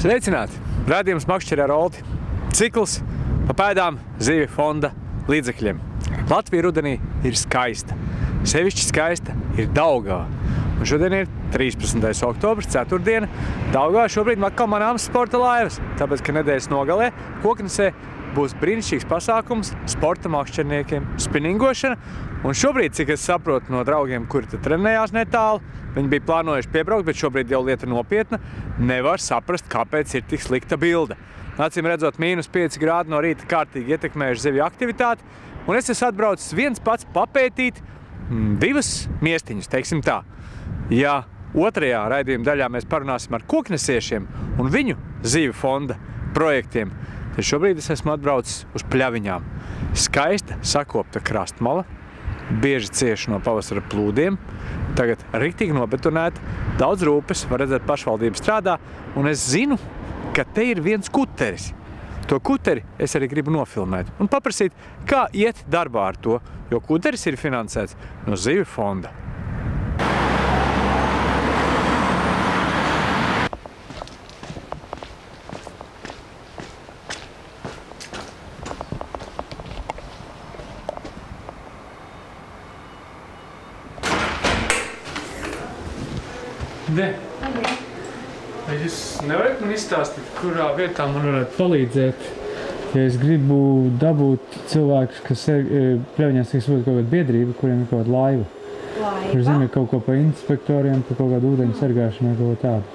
Sveicināti! Rādījums Makšķerē ar Olti. Cikls pa pēdām Zivju fonda līdzekļiem. Latvija rudenī ir skaista. Sevišķi skaista ir Daugava. Un šodien ir 13. oktobrs, ceturtdiena. Daugavā šobrīd atkal manāmas sporta laivas, tāpēc, ka nedēļas nogalē Koknesē būs brīnišķīgs pasākums sporta makšķerniekiem, spinningošana. Un šobrīd, cik es saprotu no draugiem, kuri te trenējās netālu, viņi bija plānojuši piebraukt, bet šobrīd jau lieta nopietna, nevar saprast, kāpēc ir tik slikta bilde. Acīm redzot, -5 grādi no rīta kārtīgi ietekmējuši zivju aktivitāti, un es esmu atbraucis viens pats papētīt divas miestiņas, teiksim tā. Ja otrajā raidījuma daļā mēs parunāsim ar koknesiešiem un viņu Zivju fonda projektiem, tad šobrīd es esmu atbraucis uz Pļaviņām. Skaista, sakopta krastmala, bieži cieši no pavasara plūdiem, tagad riktīgi nobetonēta, daudz rūpes, var redzēt, pašvaldība strādā, un es zinu, ka te ir viens kuteris. To kuteri es arī gribu nofilmēt un paprasīt, kā iet darbā ar to, jo kuteris ir finansēts no Zivju fonda. Vai jūs nevarat man izstāstīt, kurā vietā man varētu palīdzēt, ja es gribu dabūt cilvēkus, kas Pļaviņās tiks būt kaut kāda biedrība, kuriem ir kaut kāda laiva? Kur zina kaut ko par inspektoriem, par kaut kādu ūdeņu sargāšanu vai kaut ko tādu.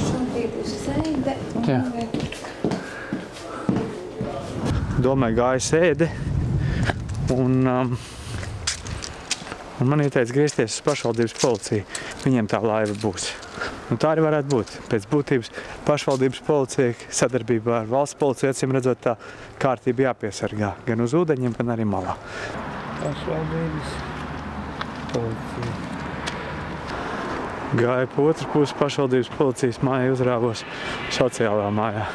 Šobrīd ir sēde un Domāju, gāja sēde un man ieteica griezties uz pašvaldības policiju. Viņiem tā laiva būs. Un tā arī varētu būt. Pēc būtības pašvaldības policija sadarbībā ar valsts policiju, acīm redzot, tā kārtība jāpiesargā. Gan uz ūdeņiem, gan arī malā. Pašvaldības policija. Gāja pa otru pusi pašvaldības policijas mājā, uzrāvos sociālā mājā.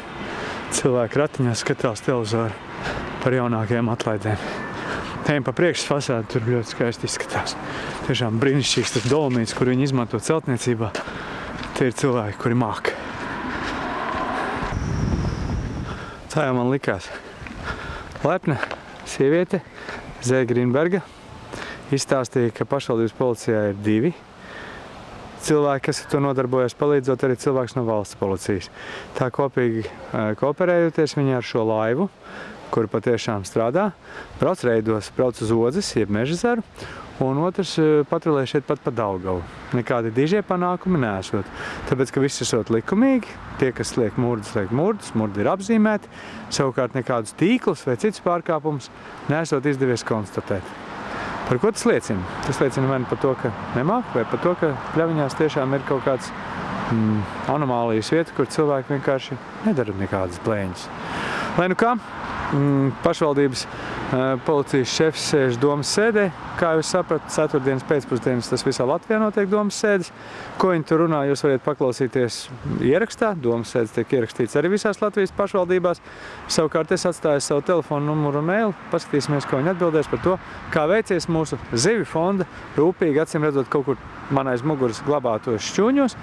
Cilvēki ratiņās skatās televizoru par jaunākajiem atlaidēm. Tiem pa priekšas fasādi tur ļoti skaisti izskatās. Tiešām brīnišķīgs tas dolomīts, kur viņi izmanto celtniecībā. Tie ir cilvēki, kuri māk. Tā jau man likās. Lepna sieviete, Zēja Grīnberga, izstāstīja, ka pašvaldības policijā ir divi cilvēki, kas ar to nodarbojas, palīdzot arī cilvēks no valsts policijas. Tā kopīgi kooperējoties viņi ar šo laivu, kuri patiešām strādā, brauc reidos, brauc uz Odzes, jeb Mežazaru, un otrs patrulē šeit pat pa Daugavu. Nekādi dižie panākumi neesot. Tāpēc, ka viss esot likumīgi, tie, kas liek murdus, murdi ir apzīmēti, savukārt nekādus tīklus vai citus pārkāpumus neesot izdevies konstatēt. Par ko tas liecina? Tas liecina vai par to, ka nemāk, vai par to, ka Pļaviņās tiešām ir kaut kāds anomālijas vieta, kur cilvēki vienkārši nedara nekādas blēņas. Lai nu kā, pašvaldības policijas šefs sēž domas sēdē. Kā jūs sapratu, ceturtdienas pēcpusdienas tas visā Latvijā notiek domas sēdes. Ko viņi tur runā, jūs variet paklausīties ierakstā. Domas sēdes tiek ierakstīts arī visās Latvijas pašvaldībās. Savukārt es atstāju savu telefonu numuru un mailu. Paskatīsimies, ko viņi atbildēs par to, kā veicies mūsu Zivju fonda rūpīgi, acīm redzot, kaut kur man aiz muguras glabātos šķūņos,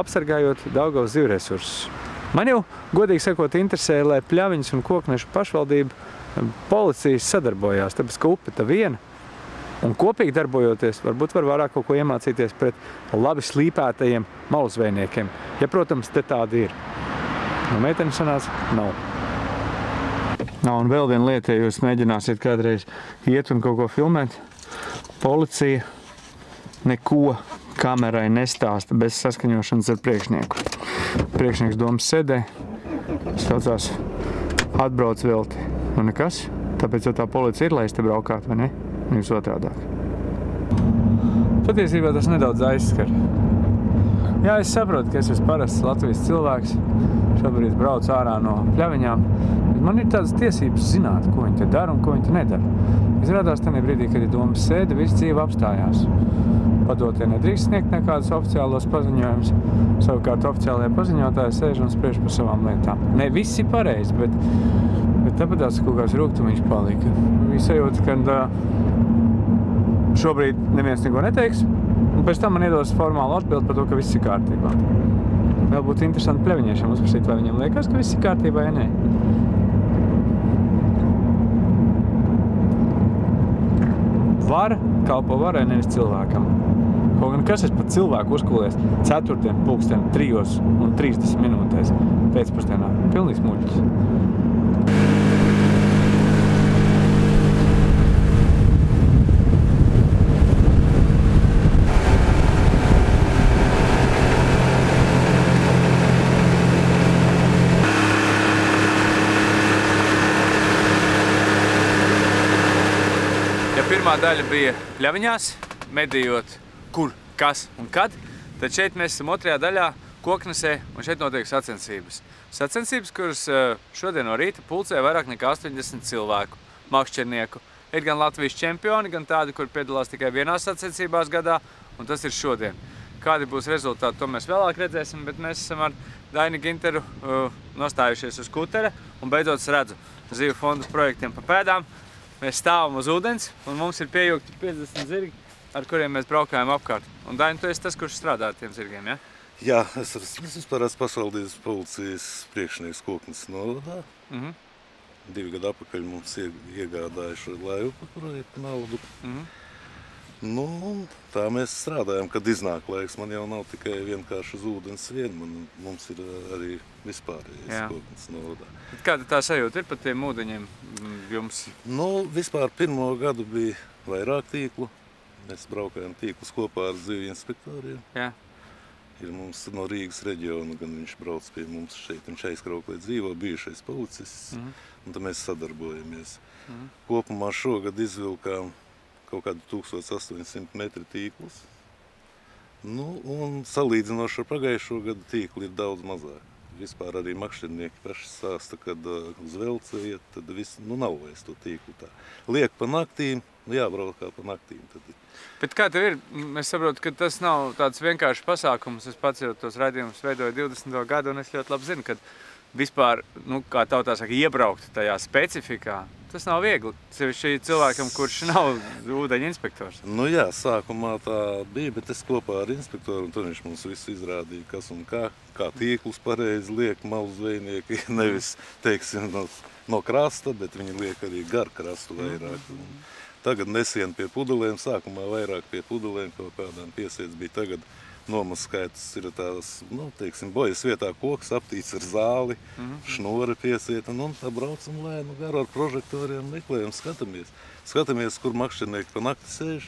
apsargājot Daugavas zivju resursus. Man jau, godīgi sakot, interesē, lai Pļaviņas un Koknešu pašvaldība policijas sadarbojās, tāpēc, ka upe ta viena. Un kopīgi darbojoties, varbūt var vairāk kaut ko iemācīties pret labi slīpētajiem maluzvejniekiem. Ja, protams, te tādi ir. No meiteni sanāca? Nav. Un vēl viena lieta, ja jūs mēģināsiet kādreiz iet un kaut ko filmēt, policija neko kamerai nestāsta bez saskaņošanas ar priekšnieku. Priekšnieks domas sēdē, saucās atbrauc velti. Nu nekas, tāpēc jau tā policija ir, lai es te braukātu, vai ne? Nevis otrādāk. Patiesībā tas nedaudz aizskar. Jā, es saprotu, ka es esmu parasts Latvijas cilvēks. Šobrīd braucu ārā no Pļaviņām. Bet man ir tādas tiesības zināt, ko viņi te dara un ko viņi te nedara. Izrādās tajā brīdī, kad ir domas sēde, viss dzīve apstājās. Padotie nedrīkst sniegt nekādus oficiālos paziņojumus. Savukārt oficiālajie paziņotāji sēž un spriež par savām lietām. Ne viss ir pareizi, bet tāpēc kaut kāds rūgtumiņš palika. Viņi sajūta, ka šobrīd neviens neko neteiks, un pēc tam man iedos formālu atbildi par to, ka viss ir kārtībā. Vēl būtu interesanti pleviņiešiem uzprasīt, vai viņiem liekas, ka viss ir kārtībā, ja nē. Vara kalpo varai, nevis cilvēkam. Kaut gan kas es pat cilvēku uzkulies ceturtdien, 3:30 minūtēs pēcpusdienā. Pilnīgs muļķis. Pirmā daļa bija pļaviņās, medījot kur, kas un kad, tad šeit mēs esam otrajā daļā Koknesē un šeit notiek sacensības. Sacensības, kuras šodien no rīta pulcē vairāk nekā 80 cilvēku, makšķernieku. Ir gan Latvijas čempioni, gan tādi, kur piedalās tikai vienās sacensībās gadā, un tas ir šodien. Kādi būs rezultāti, to mēs vēlāk redzēsim, bet mēs esam ar Daini Ginteru nostājušies uz kutera un beidzot es redzu Zivju fondas projektiem pa pēdām. Mēs stāvam uz ūdens, un mums ir piejaukti 50 zirgi, ar kuriem mēs braukājam apkārt. Un, Daini, tu esi tas, kurš strādā ar tiem zirgiem, ja? Jā, es vispār esmu pašvaldības policijas priekšnieks Koknes novadā. 2 gadu atpakaļ mums iegādāja šo laivu projektu naudu. Nu, tā mēs strādājam, kad iznāk laiks. Man jau nav tikai vienkārši uz ūdens vien, mums ir arī vispārējais Koknes novadā. Kāda tā sajūta ir par tiem ūdeņiem jums? Nu, vispār pirmo gadu bija vairāk tīklu. Mēs braukājam tīklus kopā ar zivju inspektoriem. Jā. Ir mums no Rīgas reģiona, gan viņš brauc pie mums šeit, viņš aizkrauklē dzīvo, bijušais policists, un tad mēs sadarbojamies. Kopumā šogad izvilkām kaut kādu 1800 metru tīklus. Nu, un salīdzinoši ar pagājušo gadu tīkli ir daudz mazāk. Vispār arī makšķernieki paši stāsta, kad uz velca iet, tad viss, nu, nav vairs to tīklu tā. Liek pa naktīm, jābraukā pa naktīm. Tad. Bet kā tev ir? Es saprotu, ka tas nav tāds vienkārši pasākums. Es pats jau tos raidījumus veidoju 20. gadu, un es ļoti labi zinu, ka vispār, nu, kā tautā saka, iebraukt tajā specifikā, tas nav viegli. Sevišķi cilvēkam, kurš nav ūdeņa inspektors. Nu jā, sākumā tā bija, bet es kopā ar inspektoru, un tad viņš mums visu izrādīja, kas un kā tīklus pareizi liek malu zvejnieki, nevis, teiksim, no krasta, bet viņi liek arī gar krastu vairāk. Tagad nesien pie pudelēm, sākumā vairāk pie pudelēm, kaut kādām piesiets bija tagad. Nomaskaits ir tās, nu, teiksim, bojas vietā koks aptīts ar zāli, šnora piesieta, un tā braucam lēnu garu ar prožektoriem, meklējam, skatāmies. Skatāmies, kur makšķernieki pa nakti sēž.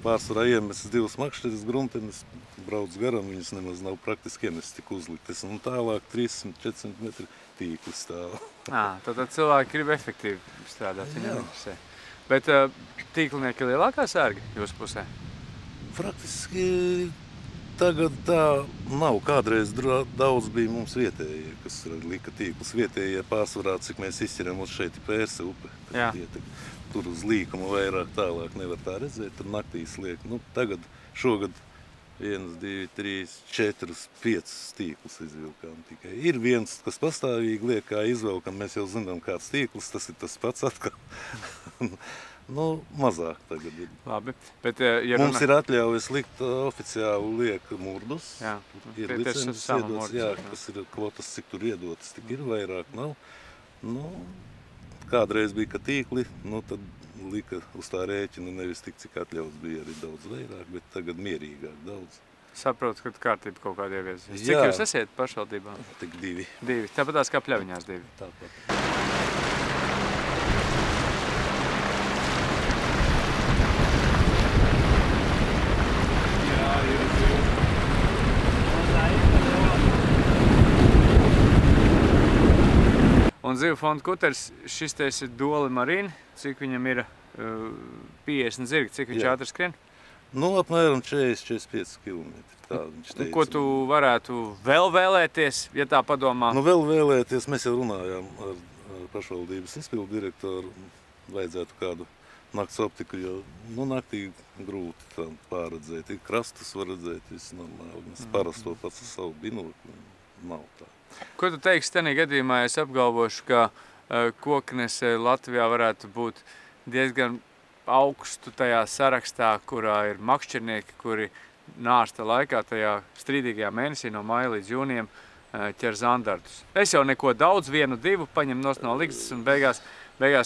Pārsvarā iemesis 2 makšķeris gruntenes, brauc garam, viņas nemaz nav praktiski iemesis tik uzliktas. Un tālāk 300-400 metri tīkli stāv. Tātad cilvēki grib efektīvi strādāt, viņam interesē. Bet tīklinieki ir lielākā sērga jūsu pusē? Praktiski tagad tā nav. Kādreiz daudz bija mums vietējie, kas lika tīklus. Vietējie pārsvarā, cik mēs izķeram, uz šeit ir Pērse upe. Tur uz līkumu vairāk tālāk nevar tā redzēt, tad naktīs liek. Nu, tagad šogad 1, 2, 3, 4, 5 tīklus izvilkām tikai. Ir viens, kas pastāvīgi liek, kā izvelkam, mēs jau zinām, kāds tīklus, tas ir tas pats atkal. Nu, mazāk tagad ir. Labi, bet ja mums ir atļaujas likt oficiāli liek murdus. Jā, ir licences iedots, jā, kas ir kvotas, cik tur iedotas, tik ir vairāk nav. Nu, kādreiz bija, ka tīkli, nu tad lika uz tā rēķina nevis tik, cik atļauts bija arī daudz vairāk, bet tagad mierīgāk daudz. Saprotu, ka kārtība kaut kāda ieviesīs. Cik jūs esiet pašvaldībā? Tik 2. 2. Tāpatās kā Pļaviņās 2. Tāpat. Un Zivju fonda kuters, šis te ir Doli Marīna, cik viņam ir 50 zirgi, cik viņš ātri skrien? Nu, apmēram 40-45 kilometri. Tā viņš teica. Ko tu varētu vēl vēlēties, ja tā padomā? Nu, vēl vēlēties, mēs jau runājām ar pašvaldības izpildu direktoru, vajadzētu kādu nakts optiku, jo nu, naktī grūti pārredzēt. Ir krastus var redzēt, viss normāli. Mēs parasto pats ar savu binokli, nav tā. Ko tu teiksi tenī gadījumā, es apgalvošu, ka Koknese Latvijā varētu būt diezgan augstu tajā sarakstā, kurā ir makšķernieki, kuri nāsta laikā, tajā strīdīgajā mēnesī no māja līdz jūnijam ķer zandardus. Es jau neko daudz, 1-2 paņem no ligzdas un beigās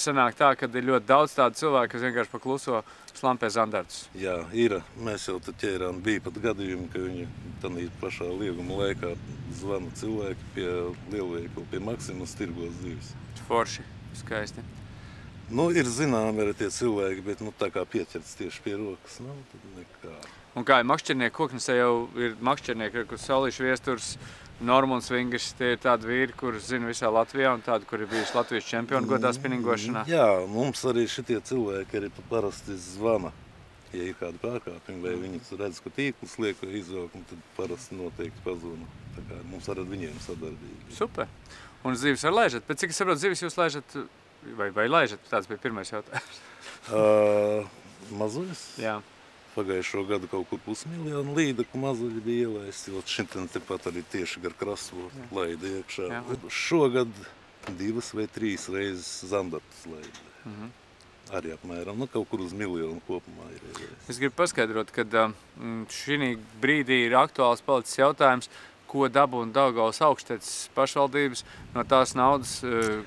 sanāk tā, ka ir ļoti daudz tādu cilvēku, kas vienkārši pa kluso slampē zandardus. Jā, ir. Mēs jau tad ķērām, bija pat gadījumi, ka viņi tādā pašā lieguma laikā zvana cilvēki pie lielveikalu, pie Maksimas tirgos zivis. Forši, skaisti. Nu, ir zināmi arī tie cilvēki, bet tā kā pieķerts tieši pie rokas, tad nekā. Un kā ir makšķernieki, koknesē jau ir makšķernieki, kur Saulīšu Viesturs, Normunds Vingers, tie ir tādi vīri, kurus zina visā Latvijā un tādi, kuri ir bijuši Latvijas čempioni godā spinningošanā. Jā, mums arī šitie cilvēki arī parasti zvana, ja ir kādi pārkāpumi, vai viņi redz, ka tīklus liek izvelk, tad parasti noteikti pazvana. Tā kā mums ar viņiem sadarbība. Super. Un zivis var laižat? Pēc cik es saprotu, zivis jūs laižat, vai laižat? Tāds bija pirmais jautājums. Mazuļus? Jā. Pagājušo gadu kaut kur 500 000 līdaku mazuļi bija ielaisti, jo šitam tepat arī tieši gar krastu laida iekšā. Šogad 2 vai 3 reizes zandartus laida. Arī apmēram, kaut kur uz 1 miljonu kopumā ir ielaisti. Es gribu paskaidrot, ka šī brīdī ir aktuāls palicis jautājums, ko dabūna Daugavas augšteces pašvaldības no tās naudas,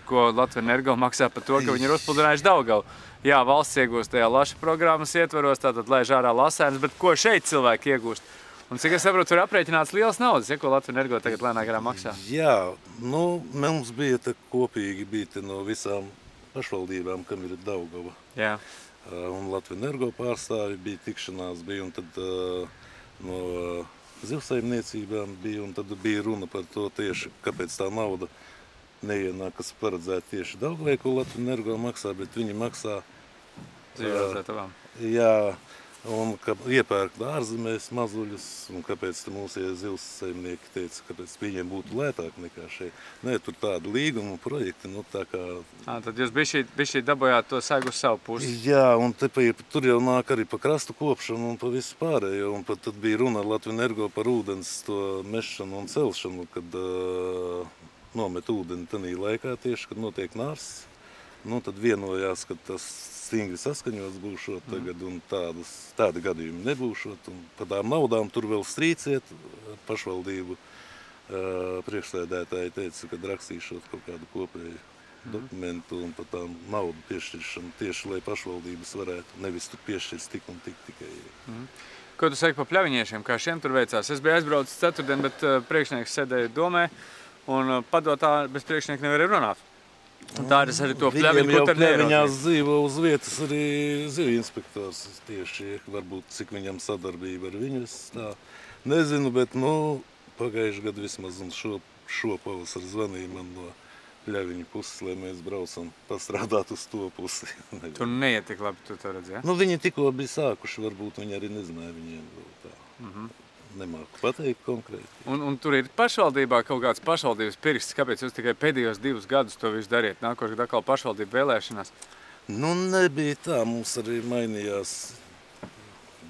ko Latvenergo maksā par to, ka viņi ir uzpludinājuši Daugavu. Jā, valsts iegūst tajā laša programmas ietvaros, tātad laiž ārā lasēnas, bet ko šeit cilvēki iegūst? Un cik es saprotu, tur aprēķināts liels naudas, ko Latvenergo tagad lēnā garā maksā? Jā, mums bija kopīgi no visām pašvaldībām, kam ir Daugava. Jā. Un Latvenergo pārstāvi bija tikšanās, un tad no zivsaimniecībām bija, un tad bija runa par to tieši, kāpēc tā nauda neienāk, kas paredzēta tieši Daugavai, ko Latvenergo maksā, bet viņi maksā Zivaudzētavām. Jā, un ka iepērkt ārzemēs mazuļus, un kāpēc mūsu zivsaimnieki teica, kāpēc viņiem būtu lētāk nekā šeit. Nē, tur tādi līguma projekti, tā kā... Tad jūs bišķi dabojāt to saigu uz savu pusi? Jā, un tur jau nāk arī pa krastu kopšanu un pa visu pārējo, un pat tad bija runa ar Latvenergo par ūdens to mešanu un celšanu, kad nomet ūdeni tanī laikā tieši, kad notiek nārs. Tad vienojās, ka tas stingri saskaņots būšot tagad, un tādi gadījumi nebūšot. Un par tām naudām tur vēl strīciet pašvaldību. Priekšsēdētāji teica, ka rakstīšot kaut kādu kopēju dokumentu un par tām naudu piešķiršanu tieši, lai pašvaldības varētu nevis tur piešķirs tik un tik tikai. Ko tu saki par pļaviņiešiem, kā šiem tur veicās? Es biju aizbraucis ceturtdien, bet priekšnieks sēdēja domē, un padotā bez priekšnieka nevarēja runāt. Un tā ir arī to pļaviņu, ko tur neieraudzīt. Viņiem jau dzīvo uz vietas arī zivu inspektors tieši, varbūt cik viņam sadarbība ar viņu, es tā nezinu, bet pagājuši gadu vismaz un šo pavasaru zvanīja man no pļaviņu puses, lai mēs braucam pastrādāt uz to pusi. Tur neiet tik labi, tu to redzi, ja? Viņi tikko bija sākuši, varbūt viņi arī nezināja viņiem vēl tā. Nemāku pateikt konkrēti. Un tur ir pašvaldībā kaut kāds pašvaldības pirksts, kāpēc jūs tikai pēdējos 2 gadus to visu dariet? Nākošais gadu atkal pašvaldību vēlēšanās? Nebija tā, mums arī mainījās.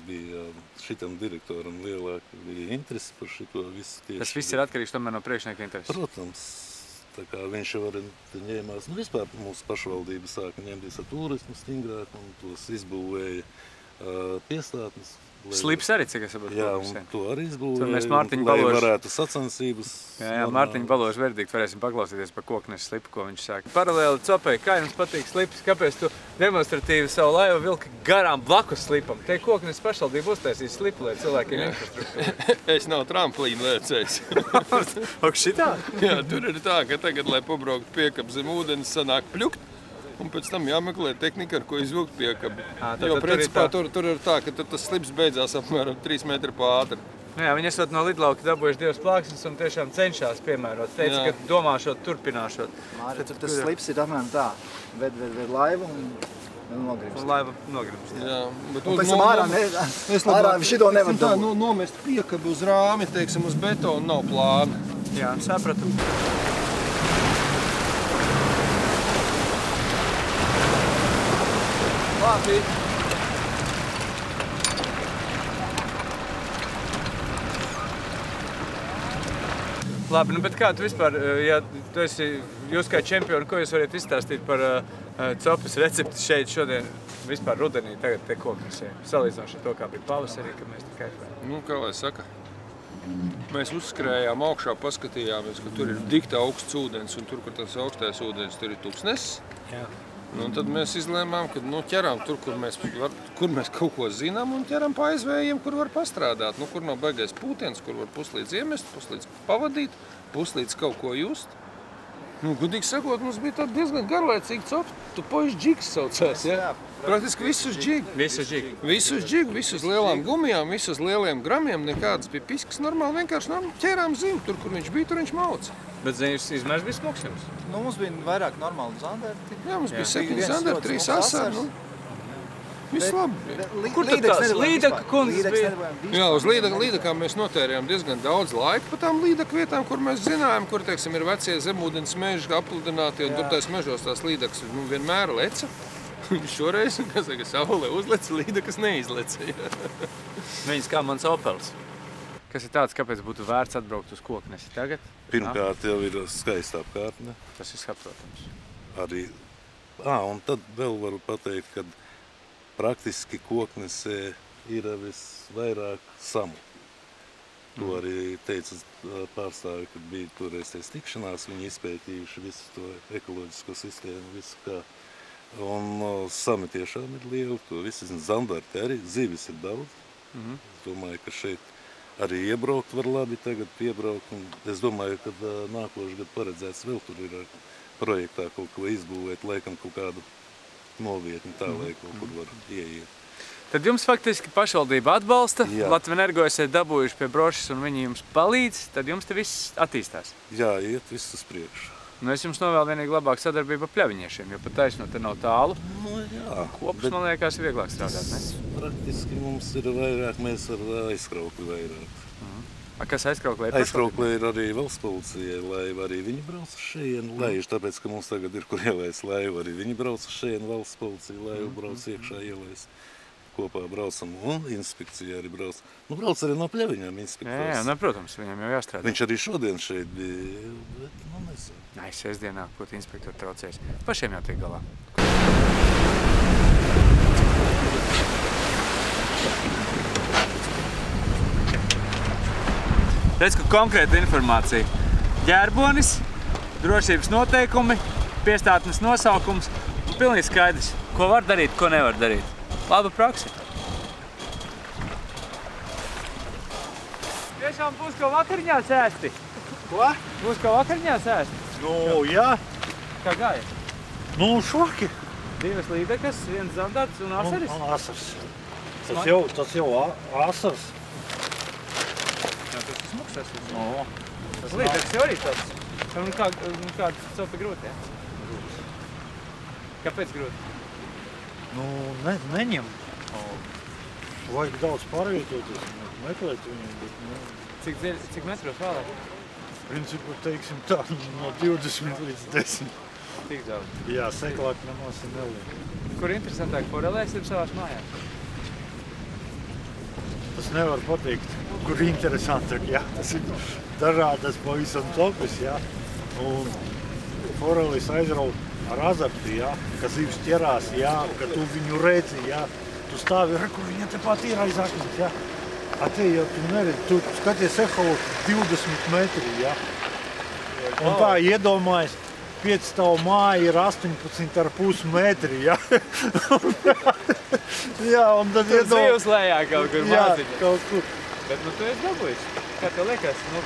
Bija šitam direktoram lielāka bija interesi par šito visu tieši. Tas viss ir atkarīgs tomēr no priekšnieka intereses? Protams, tā kā viņš jau arī ņēmās. Vispār mūsu pašvaldība sāka ņemties ar turismu stingrāk un tos izbūvēja piestātnes. Slips arī, cik es saprotu. Jā, un to arī izbūvēja, lai varētu sacensības. Jā, Mārtiņa Baloža verdikti varēsim paklausīties par koknešu slipu, ko viņš sāka. Paralēli Copei, kā jums patīk slips? Kāpēc tu demonstratīvi savu laivu vilki garām blakus slipam? Te koknešu pašvaldība uztaisīs slipu, lai cilvēkiem infrastruktūra. Es nav tramplīnu lēcējs. Ok, šitā? Jā, tur ir tā, ka tagad, lai pabraukt piekabu zem ūdens, sanāk pļukt. Un pēc tam jāmeklē tehnika, ar ko izvilkt piekabi. Jo principā tur ir tā, ka tas slips beidzās apmēram 3 metri pa ātri. Jā, viņi esot no lidlauka dabūjuši 2 plāksnes un tiešām cenšās piemērot. Teica, ka domāšot, turpināšot. Māri, tur tas slips ir apmēram tā. Ved laivu un nogrimst. Un laiva nogrimst. Jā. Un pēc tam ārā šito nevar dabūt. Tā, nomest piekabi uz rāmi, teiksim, uz betonu nav plāna. Jā, sapratu. Labi. Labi, bet kā tu vispār, ja tu esi, jūs kā čempioni, ko jūs varat izstāstīt par Copes recepti šeit šodien vispār rudenī tagad te koknes ir? Salīdzinoši ar to, kā bija pavasarī, kad mēs te kaifējām. Nu, kā lai saka, mēs uzskrējām augšā, paskatījāmies, ka tur ir dikta augsts ūdens, un tur, kur tas augstais ūdens, tur ir tuksnesis. Jā. Nu, un tad mēs izlēmām, ka ķeram tur, kur mēs kaut ko zinām, un ķeram pa aizvējiem, kur var pastrādāt. Nu, kur nav baigais pūtiens, kur var puslīdz iemest, puslīdz pavadīt, puslīdz kaut ko just. Nu, gudīgi sakot, mums bija tāda diezgan garlaicīga copa. Tu poiši džigs saucās, ja? Praktiski visus džigi. Visus džigi, visus lielām gumijām, visus lieliem gramiem, nekādas bija piskas. Normāli vienkārši ķērām zimu. Tur, kur viņš bija, tur viņš mauca. Bet ziņas izmērs bija smuks jums? Nu, mums bija vairāk normāli zandarti. Jā, mums bija 7 zandarti, 3 asari. Viss labi. Kur tad tās līdaka kundzes bija? Jā, uz līdakām mēs notērējām diezgan daudz laika pa tām līdaku vietām, kur mēs zinājām, kur, teiksim, ir vecie zemūdens meži apludināti, un tur tais mežos tās līdakas vienmēr leca. Šoreiz, kā saka, saulē uzleca, līdakas neizleca. Viņas kā mans Opels. Kas ir tāds, kāpēc būtu vērts atbraukt uz koknesi tagad? Pirmkārt jau ir skaista apkārtne. Tas ir saprotams. Arī, un tad vēl varu pateikt, ka praktiski koknesē ir visvairāk samu. To arī teica pārstāvi, kad bija toreiz tikšanās, viņi izpētījuši visu to ekoloģisko sistēmu, visu kā. Un sami tiešām ir lieli, to visu zandarti arī, zivis ir daudz. Es domāju, ka šeit arī iebraukt var labi tagad piebraukt. Un es domāju, ka nākošu gadu paredzēts vēl tur ir projektā kaut ko izbūvēt, laikam kaut kādu novietni tā, lai kaut kur var ieiet. Tad jums faktiski pašvaldība atbalsta, Jā. Latvenergo esat dabūjuši pie brošas un viņi jums palīdz, tad jums te viss attīstās. Jā, iet viss uz priekšu. Nu, es jums novēlu vienīgi labāku sadarbību ar pļaviņiešiem, jo pat taisno te nav tālu. Nu, jā. Kopus, man liekas, ir vieglāk strādāt, ne? Praktiski mums ir vairāk, mēs ar aizkraukli vairāk. A, kas aizkrauklē ir Aizkraukli ir arī valsts policijai, laiva arī viņi brauc uz šejienu. Laiži, tāpēc, ka mums tagad ir, kur ielaiz laivu, arī viņi brauc uz šejienu, valsts policija, laivu brauc iekšā ielaiz. Kopā braucam, un inspekcija arī brauc. Nu, brauc arī no pļaviņām inspektors. Jā, protams, viņam jau jāstrādā. Viņš arī šodien šeit bija, bet, nezinu. Nē, sestdienā, ko inspektori traucēs. Pašiem jau tiek galā. Redz, ka konkrēta informācija. Ģērbonis, drošības noteikumi, piestātnes nosaukums un pilnīgi skaidrs, ko var darīt, ko nevar darīt. Laba praksa. Tiešām būs ko vakariņā sēsti? Ko? Būs ko vakariņā sēsti? Nu, jā. Kā gāja? Nu, šoki. 2 līdekas, 1 zandarts un asaris? Un asars. Tas jau asars. Jā, tas ir smuks asars. No. Tas līdekas jau arī tāds. Un kāda copa grūti, jā? Kāpēc grūti? Nu, neņem. Vajag daudz pārvietoties, meklēt viņu, bet, nu... Cik metros vēlāk? Principu, teiksim tā, no 20 līdz 10. Tik daudz. Jā, seklāk nemaz neliek. Kur interesantāk porelēsim savās mājās? Tas nevar pateikt, kur interesantāk, jā. Tas ir dažādas pavisam topis, jā. Un forelis aizraut ar azartu, jā, ka zivs ķerās, jā, ka tu viņu redzi, jā. Tu stāvi, kur viņa tepat ir aiz aknas, jā. A te jau tu neredzi, tu skaties eholot 20 metri, jā. Un tā iedomājas, 5 stāvu māja ir 18,5 metri, jā. Jā, un tad Tur zivs lejā kaut kur jā, maziņa. kaut kur. Bet, nu, tu esi dabūjis. Kā tev liekas? Nu,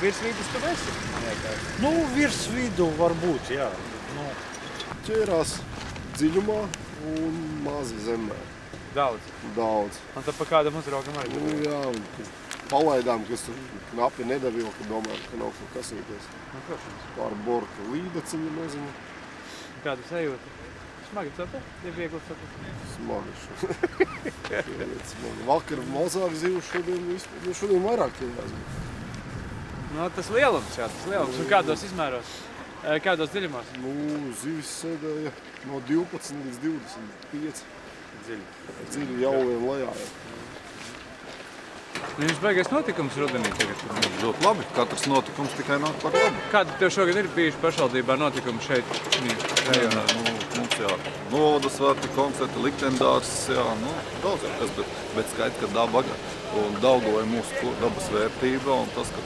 virs vidus tu esi, man liekas. Nu, virs vidu varbūt, jā. Nu, ķērās dziļumā un mazi zemē. Daudz. Daudz. Un tad pa kādam uzraugam arī. Nu, jā, palaidām, kas tur knapi nedavilka, domājam, ka nav ko kasīties. Nu, protams. Pār bortu līdeciņu maziņu. Kādu sajūtu? Smagi copa? Ir viegli copa? Smagi smagi. Vakar mazāk zivu, šodien vairāk ķērās. Nu, tas lielums jā, tas lielums. Un kādos izmēros? Kādos dziļumos? Nu, zivis sēdēja no 12 līdz 25. Dziļi jauviem lejā. Viņš baigais notikums rudenī tagad. Ļoti labi. Katrs notikums tikai nāk par labu. Kāda tev šogad ir bijuši pašvaldībā notikumi šeit? Mums jā, novada svētki, koncerti, likteņdārs, jā, nu, daudz jau kas, bet skaidrs, ka daba un Daugava ir mūsu dabas vērtība, un tas, ka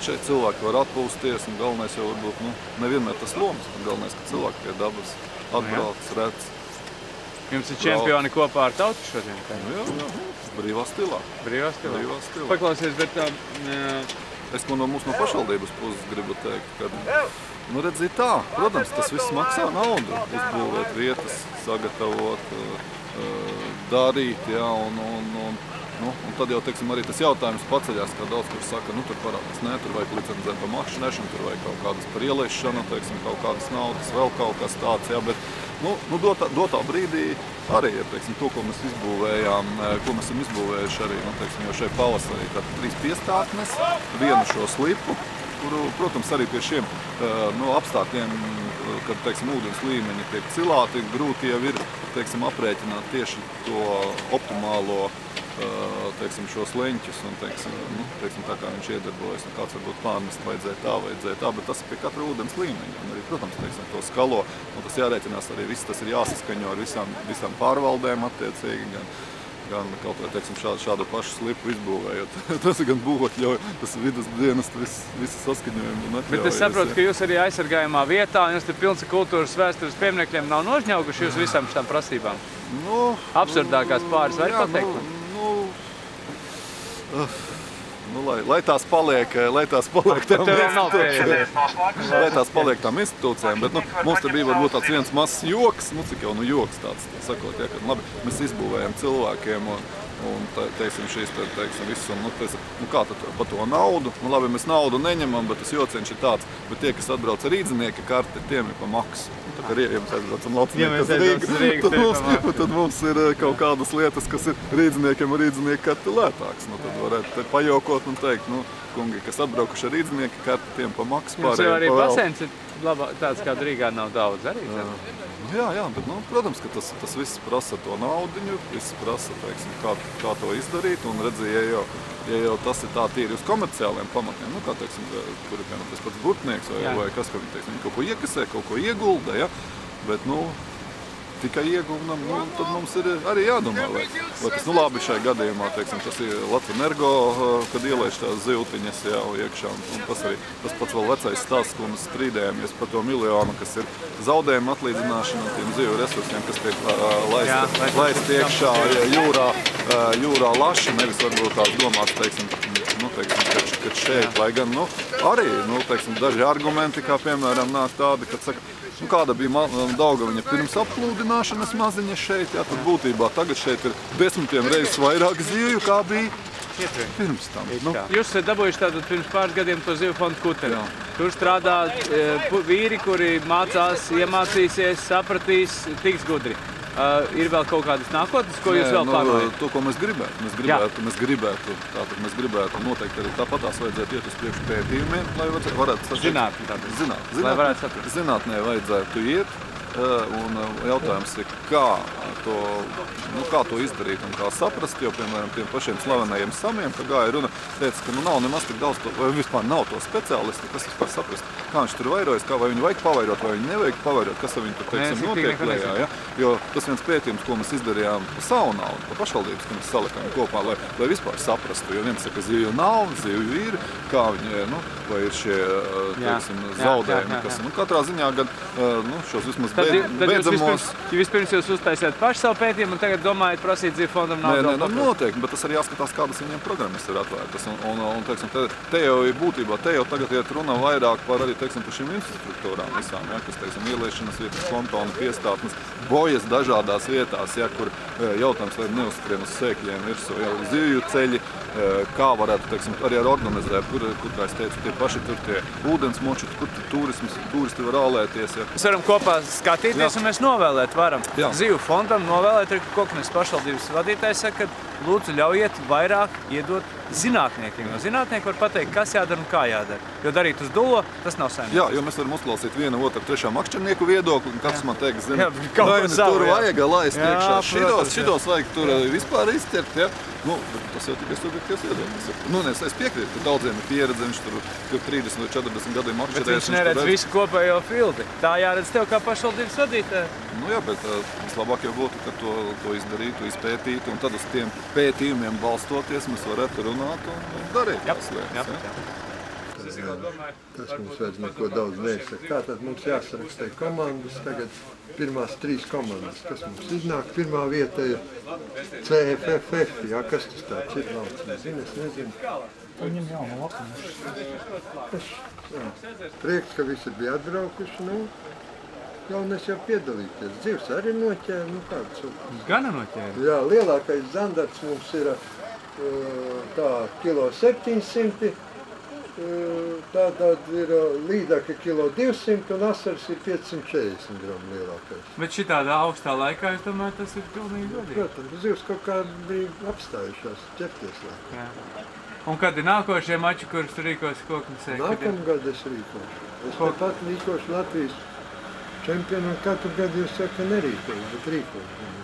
šeit cilvēki var atpūsties, un galvenais jau varbūt, nu, nevienmēr tas lomas, un galvenais, ka cilvēki pie dabas atbrauc, redz. Jums ir čempioni kopā ar tautu šodien? Jā, brīvā stilā. Brīvā stilā. Paklausies, bet tā... Es no mūsu pašvaldības puses gribu teikt, ka, nu redzi tā, protams, tas viss maksā naudu, uzbūvēt vietas, sagatavot, darīt, jā, un tad jau, teiksim, arī tas jautājums paceļās, kā daudz, kur saka, nu, tur parādās, nē, tur vajag licencēt par mašinēšanu, tur vajag kaut kādas par ieliešanu, teiksim, kaut kādas naudas, vēl kaut kas tāds, jā, bet, nu dotā brīdī arī ir, teiksim, to, ko mēs izbūvējām, ko mēs esam izbūvējuši arī, nu, teiksim, jau šeit pavasarī, tātad 3 piestātnes, vienu šo slipu, kuru, protams, arī pie šiem apstākļiem, kad, teiksim, ūdens līmeņi tiek cilāti, grūti jau ir, teiksim, aprēķināt tieši to optimālo, teiksim, šos leņķus un, teiksim, tā kā viņš iedarbojas, un kāds varbūt pārmest vajadzēja tā, bet tas ir pie katra ūdens līmeņa. Un arī, protams, teiksim, to skalo, un tas jārēķinās arī viss, tas ir jāsaskaņo ar visām pārvaldēm attiecīgi, gan kaut vai, teiksim, šādu pašu slipu izbūvējot. Tas gan būvot ļauj, tas vidas dienas, visi saskaņojumi un atļaujas. Bet es saprotu, ka jūs arī aizsargājumā vietā, un jūs te pilns kultūras vēstures pieminekļiem nav nožņauguši jūs visam šitām prasībām? Absurdākās pāris var pateikt? Lai tās paliek tām institūcijām, bet mums te bija varbūt tāds viens mazs joks, cik jau joks tāds, sakot, ja, kad labi, mēs izbūvējam cilvēkiem un teiksim, šīs, teiksim, viss, un kā tad par to naudu? Nu, labi, mēs naudu neņemam, bet tas jociens ir tāds, bet tie, kas atbrauc ar rīdzinieka karti, tiem ir pa maksu. Tā kā ja mēs aizbraucam laucinieki, tad mums ir kaut kādas lietas, kas ir rīdziniekiem ar rīdzinieku karti lētāks. Nu, tad varētu pajokot un teikt, nu, kungi, kas atbraukuši ar rīdzinieku karti, tiem pa maksu pārējiem. Jums jau arī basēns ir tāds, kā Rīgā nav daudz arī? Jā, bet, protams, ka tas viss prasa to naudiņu, viss prasa, teiksim, kā to izdarīt, un redzi, ja jau tas ir tā tīri uz komerciāliem pamatiem, nu, kā, teiksim, kur ir tas pats burtnieks vai kas, ka viņi, teiksim, kaut ko iekasē, kaut ko iegulda, ja, bet, tikai ieguldam, tad mums ir arī jādomā, vai tas, labi šai gadījumā, teiksim, tas ir Latvenergo, kad ielaiž tās zivtiņas jau iekšā, un tas arī, tas pats vēl vecais stāsts, ko mēs strīdējamies par to miljonu, kas ir zaudējuma atlīdzināšana tiem zivu resursiem, kas tiek laist iekšā jūrā laši, nevis varbūt tās domāts, teiksim, kad šeit, lai gan, arī, teiksim, daži argumenti, kā piemēram nāk tādi, kad saka, kāda bija Daugaviņa pirms applūdināšanas maziņa šeit, jā, tad būtībā tagad šeit ir 10 reizes vairāk zivju, kā bija pirms tam. Jūs esat dabūjuši tātad pirms pāris gadiem to zivu fondu Kuteri. Tur strādā vīri, kuri mācās, iemācīsies, sapratīs, tiks gudri. Ir vēl kaut kādas nākotnes, ko jūs vēl plānojat? To, ko mēs gribētu. Mēs gribētu noteikti arī tāpatās vajadzētu iet uz priekšu pētījumiem, lai varētu saprast. Zinātnē vajadzētu iet, un jautājums ir, kā to izdarīt un kā saprast, jo, piemēram, tiem pašiem slavenajiem samiem, ka gāja runa, teica, ka nav nemaz tik daudz, vai vispār nav to speciālistu, kas vispār saprast, kā viņš tur vairojas, vai viņu vajag pavairot, vai viņu nevajag pavairot, kas ar viņu tur, teiksim, notiek lejā, ja? Jo tas viens pētījums, ko mēs izdarījām par savu naudu, par pašvaldības, ka mēs salikām kopā, lai vispār saprastu, jo viens saka, zivju nav, zivju ir, kā viņi, vai ir šie, teiksim, zaudējumi, kas, katrā ziņā gan, šos vismaz beidzamos. Vispirms jūs uztaisījāt paši savu pētījumu un tagad domājat prasīt zivu fondam naudu? Nē, noteikti, bet tas arī jāskatās, kādas viņiem programmas ir atvērtas. Un teiksim, te jau ir būtībā, te jau tagad iet runa vairāk par arī, teiksim, par šīm infrastruktūrām visām, ja, kas, teiksim, ieliešanas vietas, kontoni, piestātnes, bojas dažādās vietās, ja, kur jautājums, lai neuzskrien uz sēkļiem virsū, jau zivju ceļi, kā varētu, teiksim, arī ar organizēt, kur, kā es teicu, tie paši tur tie ūdensmoči, kur turisti var ālēties. Ja. Mēs varam kopā skatīties un mēs novēlēt varam. Zivu fondam novēlēt, arī Koknes pašvaldības vadītājs saka, ka lūdzu ļaujiet vairāk iedot zinātniekiem. Jo zinātnieki var pateikt, kas jādara un kā jādara. Jo darīt uz dullo, tas nav saimnieks. Jā, jo mēs varam uzklausīt vienu, otru, trešā makšķernieku viedokli, un katrs man teiks, zini, kaut ko savu, tur vajag laist iekšā, protams, šitos vajag tur vispār izķert, ja? Nu, tas jau tikai subjektīvs viedoklis. Nu, es piekrītu, ka daudziem ir pieredze, viņš tur 30 vai 40 gadiem makšķerēs. Bet viņš neredz visu kopējo fildi. Tā jāredz tev kā pašvaldības vadītāji. Nu jā, bet vislabāk jau būtu, ka to izdarītu, izpētītu, un tad uz tiem pētījumiem balstoties mēs varētu runāt un darīt tās lietas. Tas mums vairs neko daudz nesaka. Tātad mums jāsarakstē komandas, tagad pirmās 3 komandas, kas mums iznāk. Pirmā vieta ir CFFF, jā, kas tas tāds ir, valsts nezinu, es nezinu. Viņam jauna lapuma. Prieks, ka visi bija atbraukuši, nu, galvenais jau piedalīties. Dzīvs arī noķēra, nu kāds. Gana noķēra? Jā, lielākais zandarts mums ir tā kilo 700. Tātad ir līdaka kilo 200 un asars ir 540 gramu lielākais. Bet šitādā augstā laikā, es domāju, tas ir pilnīgi godīgi. Protams, zivs kaut kā bija apstājušās ķerties. Jā. Un kad ir nākošie mači, kurus tu rīkosi Koknesē? Nākamgad es rīkošu. Es pat rīkošu Latvijas čempionu un katru gadu jūs saka nerīkošu, bet rīkošu.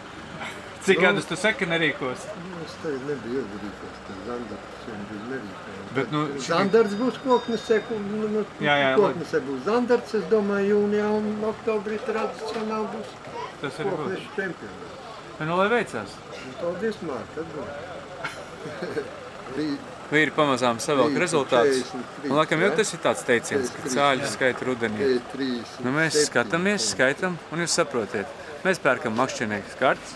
Cik gadus tu saki nerīkos? Es tagad nebiju iedarīkos, tas zandarts jau bija nerīkos. Bet, nu, zandarts būs Koknesē, Koknesē būs zandarts, es domāju, jūnijā un oktobrī tradicionāli būs Koknešu čempionāts. Nu, lai veicās. Paldies, Mārka, Vīri pamazām savelk rezultātus. Un laikam jau tas ir tāds teiciens, ka cāļi skaita rudenī. Nu, mēs skatāmies, skaitam, un jūs saprotiet. Mēs pērkam makšķerniekas kartes.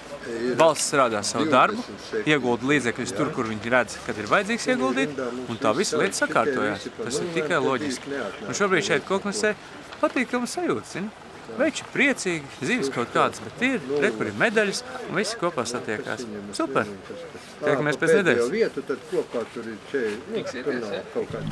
Valsts strādā savu darbu, iegulda līdzekļus tur, kur viņi redz, kad ir vajadzīgs ieguldīt, un tā visa lieta sakārtojās. Tas ir tikai loģiski. Un šobrīd šeit Koknesē patīkama sajūta, zini? Veči priecīgi, zīves kaut kādas, bet ir, kur ir medaļas, un visi kopā satiekās. Super! Tiekamies pēc nedēļas. Vietu, tad kopā tur ir tur nav kaut kāds.